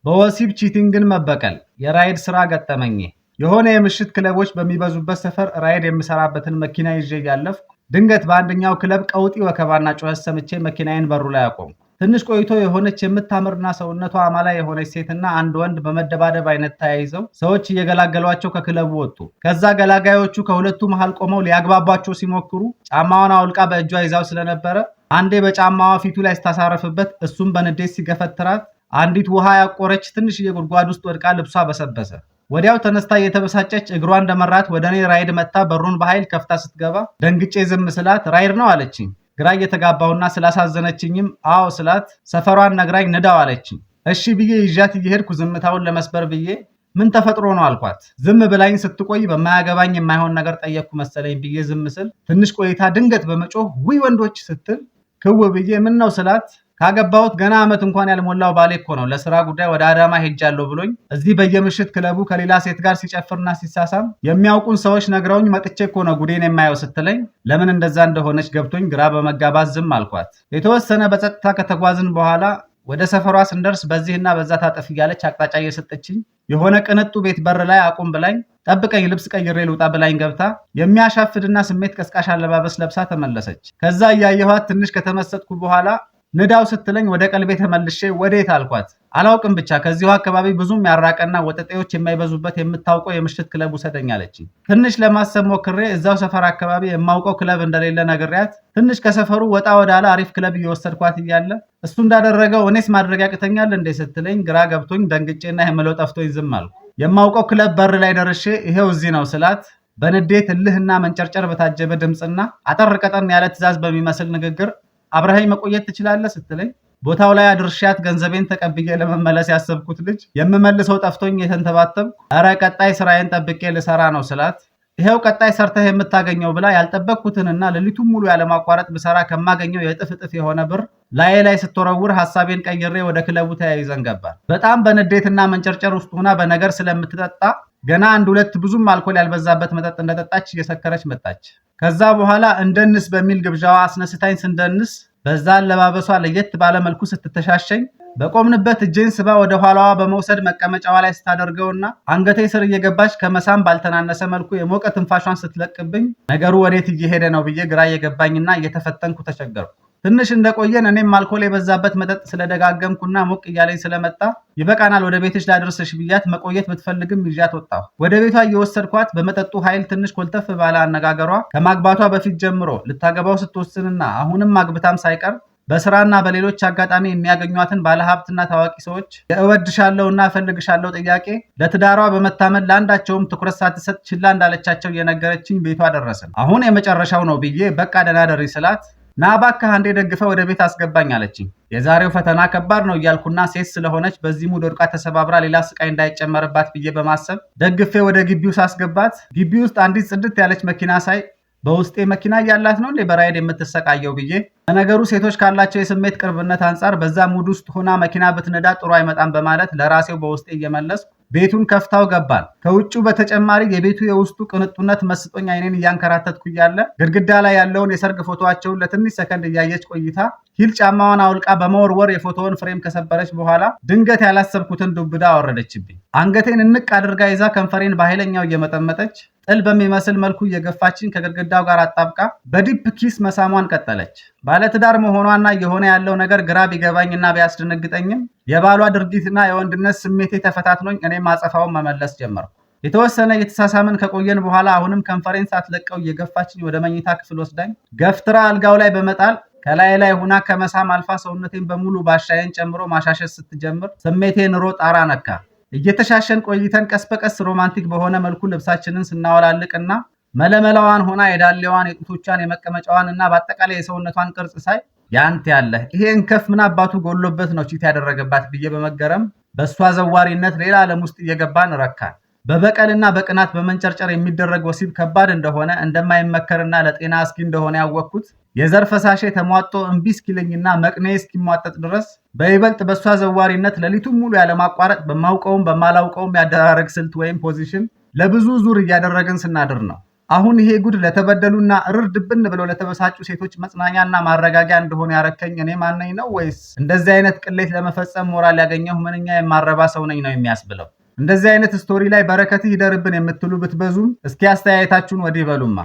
በወሲብ ቺቲንግን መበቀል የራይድ ስራ ገጠመኝ። የሆነ የምሽት ክለቦች በሚበዙበት ሰፈር ራይድ የምሰራበትን መኪና ይዤ እያለፍኩ ድንገት በአንደኛው ክለብ ቀውጢ ወከባና ጩኸት ሰምቼ መኪናዬን በሩ ላይ አቆምኩ። ትንሽ ቆይቶ የሆነች የምታምርና ሰውነቷ አማላይ የሆነች ሴትና አንድ ወንድ በመደባደብ አይነት ተያይዘው ሰዎች እየገላገሏቸው ከክለቡ ወጡ። ከዛ ገላጋዮቹ ከሁለቱ መሃል ቆመው ሊያግባቧቸው ሲሞክሩ ጫማዋን አውልቃ በእጇ ይዛው ስለነበረ አንዴ በጫማዋ ፊቱ ላይ ስታሳረፍበት እሱም በንዴት ሲገፈትራት አንዲት ውሃ ያቆረች ትንሽዬ ጉድጓድ ውስጥ ወድቃ ልብሷ በሰበሰ። ወዲያው ተነስታ እየተበሳጨች እግሯ እንደመራት ወደ እኔ ራይድ መታ በሩን በኃይል ከፍታ ስትገባ ደንግጬ ዝም ስላት ራይድ ነው አለችኝ። ግራ እየተጋባሁና ስላሳዘነችኝም አዎ ስላት ሰፈሯን ነግራኝ ንዳው አለችኝ። እሺ ብዬ ይዣት እየሄድኩ ዝምታውን ለመስበር ብዬ ምን ተፈጥሮ ነው አልኳት። ዝም ብላኝ ስትቆይ በማያገባኝ የማይሆን ነገር ጠየቅኩ መሰለኝ ብዬ ዝም ስል ትንሽ ቆይታ ድንገት በመጮህ ውይ ወንዶች ስትል ክው ብዬ ምን ነው ስላት ካገባሁት ገና ዓመት እንኳን ያልሞላው ባሌ እኮ ነው ለስራ ጉዳይ ወደ አዳማ ሄጃለሁ ብሎኝ እዚህ በየምሽት ክለቡ ከሌላ ሴት ጋር ሲጨፍርና ሲሳሳም የሚያውቁን ሰዎች ነግረውኝ መጥቼ እኮ ነው ጉዴን የማየው ስትለኝ ለምን እንደዛ እንደሆነች ገብቶኝ ግራ በመጋባት ዝም አልኳት። የተወሰነ በጸጥታ ከተጓዝን በኋላ ወደ ሰፈሯ ስንደርስ በዚህና በዛ ታጠፍ እያለች አቅጣጫ እየሰጠችኝ የሆነ ቅንጡ ቤት በር ላይ አቁም ብላኝ ጠብቀኝ ልብስ ቀይሬ ልውጣ ብላኝ ገብታ የሚያሻፍድና ስሜት ቀስቃሽ አለባበስ ለብሳ ተመለሰች። ከዛ እያየኋት ትንሽ ከተመሰጥኩ በኋላ ንዳው ስትለኝ ወደ ቀልቤ ተመልሼ ወዴት አልኳት። አላውቅም ብቻ ከዚሁ አካባቢ ብዙም ያራቀና ወጠጤዎች የማይበዙበት የምታውቀው የምሽት ክለብ ውሰደኝ አለችኝ። ትንሽ ለማሰብ ሞክሬ እዛው ሰፈር አካባቢ የማውቀው ክለብ እንደሌለ ነግሬያት ትንሽ ከሰፈሩ ወጣ ወዳለ አሪፍ ክለብ እየወሰድኳት እያለ እሱ እንዳደረገው እኔስ ማድረግ ያቅተኛል እንዴ ስትለኝ ግራ ገብቶኝ ደንግጬና የምለው ጠፍቶኝ ዝም አልኩ። የማውቀው ክለብ በር ላይ ደርሼ ይሄው እዚህ ነው ስላት በንዴት እልህና መንጨርጨር በታጀበ ድምፅና አጠር ቀጠን ያለ ትዕዛዝ በሚመስል ንግግር አብረሃኝ መቆየት ትችላለህ ስትለኝ ቦታው ላይ አድርሻት ገንዘቤን ተቀብዬ ለመመለስ ያሰብኩት ልጅ የምመልሰው ጠፍቶኝ የተንተባተብኩ ኧረ ቀጣይ ስራዬን ጠብቄ ልሰራ ነው ስላት ይሄው ቀጣይ ሰርተህ የምታገኘው ብላ ያልጠበቅኩትንና ሌሊቱን ሙሉ ያለማቋረጥ ብሰራ ከማገኘው የእጥፍ እጥፍ የሆነ ብር ላይ ስትወረውር ሐሳቤን ቀይሬ ወደ ክለቡ ተያይዘን ገባን። በጣም በንዴትና መንጨርጨር ውስጥ ሆና በነገር ስለምትጠጣ ገና አንድ ሁለት ብዙም አልኮል ያልበዛበት መጠጥ እንደጠጣች እየሰከረች መጣች። ከዛ በኋላ እንደንስ በሚል ግብዣዋ አስነስታኝ ስንደንስ በዛ አለባበሷ ለየት ባለ መልኩ ስትተሻሸኝ በቆምንበት እጄን ስባ ወደ ኋላዋ በመውሰድ መቀመጫዋ ላይ ስታደርገውና አንገቴ ስር እየገባች ከመሳም ባልተናነሰ መልኩ የሞቀ ትንፋሿን ስትለቅብኝ ነገሩ ወዴት እየሄደ ነው ብዬ ግራ እየገባኝና እየተፈተንኩ ተቸገርኩ። ትንሽ እንደቆየን እኔም አልኮል የበዛበት መጠጥ ስለደጋገምኩና ሞቅ እያለኝ ስለመጣ ይበቃናል ወደ ቤትሽ ላድርስሽ ብያት መቆየት ብትፈልግም ይዣት ወጣሁ። ወደ ቤቷ እየወሰድኳት በመጠጡ ኃይል ትንሽ ኮልተፍ ባለ አነጋገሯ ከማግባቷ በፊት ጀምሮ ልታገባው ስትወስንና አሁንም አግብታም ሳይቀር በስራና በሌሎች አጋጣሚ የሚያገኟትን ባለሀብትና ታዋቂ ሰዎች የእወድሻለሁና እፈልግሻለሁ ጥያቄ ለትዳሯ በመታመን ለአንዳቸውም ትኩረት ሳትሰጥ ችላ እንዳለቻቸው እየነገረችኝ ቤቷ ደረስን። አሁን የመጨረሻው ነው ብዬ በቃ ደህና ደሪ ስላት ና እባክህ አንዴ ደግፈ ወደ ቤት አስገባኝ አለችኝ። የዛሬው ፈተና ከባድ ነው እያልኩና ሴት ስለሆነች በዚህ ሙድ ወድቃ ተሰባብራ ሌላ ስቃይ እንዳይጨመርባት ብዬ በማሰብ ደግፌ ወደ ግቢው ሳስገባት ግቢ ውስጥ አንዲት ጽድት ያለች መኪና ሳይ በውስጤ መኪና ያላት ነው እንዴ በራይድ የምትሰቃየው ብዬ ለነገሩ ሴቶች ካላቸው የስሜት ቅርብነት አንጻር በዛ ሙድ ውስጥ ሆና መኪና ብትነዳ ጥሩ አይመጣም በማለት ለራሴው በውስጤ እየመለስኩ ቤቱን ከፍታው ገባን። ከውጭው በተጨማሪ የቤቱ የውስጡ ቅንጡነት መስጦኝ አይኔን እያንከራተትኩ እያለ ግድግዳ ላይ ያለውን የሰርግ ፎቶአቸውን ለትንሽ ሰከንድ እያየች ቆይታ ሂል ጫማዋን አውልቃ በመወርወር የፎቶውን ፍሬም ከሰበረች በኋላ ድንገት ያላሰብኩትን ዱብዳ አወረደችብኝ። አንገቴን እንቅ አድርጋ ይዛ ከንፈሬን በኃይለኛው እየመጠመጠች ጥል በሚመስል መልኩ እየገፋችኝ ከግድግዳው ጋር አጣብቃ በዲፕ ኪስ መሳሟን ቀጠለች። ባለትዳር መሆኗና የሆነ ያለው ነገር ግራ ቢገባኝና ቢያስደነግጠኝም የባሏ ድርጊትና የወንድነት ስሜቴ ተፈታትኖኝ እኔም አጸፋውን መመለስ ጀመርኩ። የተወሰነ የተሳሳምን ከቆየን በኋላ አሁንም ከንፈሬን ሳትለቀው እየገፋችኝ ወደ መኝታ ክፍል ወስዳኝ ገፍትራ አልጋው ላይ በመጣል ከላይ ላይ ሆና ከመሳም አልፋ ሰውነቴን በሙሉ ባሻዬን ጨምሮ ማሻሸት ስትጀምር ስሜቴ ንሮ ጣራ ነካ። እየተሻሸን ቆይተን ቀስ በቀስ ሮማንቲክ በሆነ መልኩ ልብሳችንን ስናወላልቅና መለመላዋን ሆና የዳሌዋን የጡቶቿን የመቀመጫዋንና በአጠቃላይ የሰውነቷን ቅርጽ ሳይ ያንተ ያለህ ይሄ እንከፍ ምን አባቱ ጎሎበት ነው ቺት ያደረገባት ብዬ በመገረም በእሷ ዘዋሪነት ሌላ ዓለም ውስጥ እየገባን ረካን። በበቀልና በቅናት በመንጨርጨር የሚደረግ ወሲብ ከባድ እንደሆነ እንደማይመከርና ለጤና አስጊ እንደሆነ ያወቅኩት የዘር ፈሳሼ ተሟጦ እምቢ እስኪለኝና መቅኔ እስኪሟጠጥ ድረስ በይበልጥ በእሷ ዘዋሪነት ሌሊቱን ሙሉ ያለማቋረጥ በማውቀውም በማላውቀውም ያደራረግ ስልት ወይም ፖዚሽን ለብዙ ዙር እያደረግን ስናድር ነው። አሁን ይሄ ጉድ ለተበደሉና እርር ድብን ብለው ለተበሳጩ ሴቶች መጽናኛና ማረጋጊያ እንደሆነ ያረከኝ እኔ ማነኝ ነው ወይስ እንደዚህ አይነት ቅሌት ለመፈጸም ሞራል ያገኘሁ ምንኛ የማረባ ሰው ነኝ ነው የሚያስብለው? እንደዚህ አይነት ስቶሪ ላይ በረከትህ ይደርብን የምትሉ ብትበዙም እስኪ አስተያየታችሁን ወዲህ በሉማ።